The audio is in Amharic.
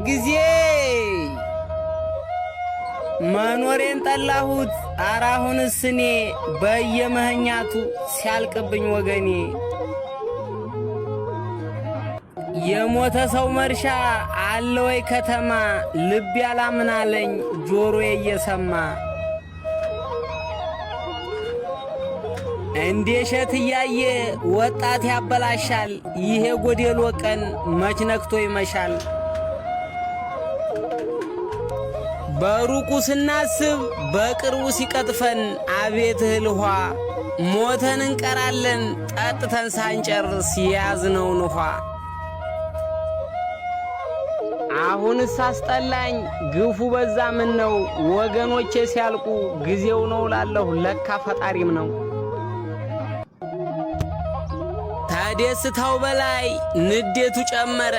ጊዜ መኖሬን ጠላሁት አራሁንስ እኔ በየመህኛቱ ሲያልቅብኝ ወገኔ የሞተ ሰው መርሻ አለ ወይ ከተማ ልብ ያላምናለኝ ጆሮዬ እየሰማ እንዴ ሸት እያየ ወጣት ያበላሻል ይሄ ጎዴሎ ቀን መች ነክቶ ይመሻል በሩቁ ስናስብ በቅርቡ ሲቀጥፈን አቤት እህል ውሃ ሞተን እንቀራለን ጠጥተን ሳንጨርስ የያዝነውን ውሃ አሁንስ አስጠላኝ ግፉ በዛ ምን ነው ወገኖቼ ሲያልቁ ጊዜው ነው ላለሁ ለካ ፈጣሪም ነው ታደስታው በላይ ንዴቱ ጨመረ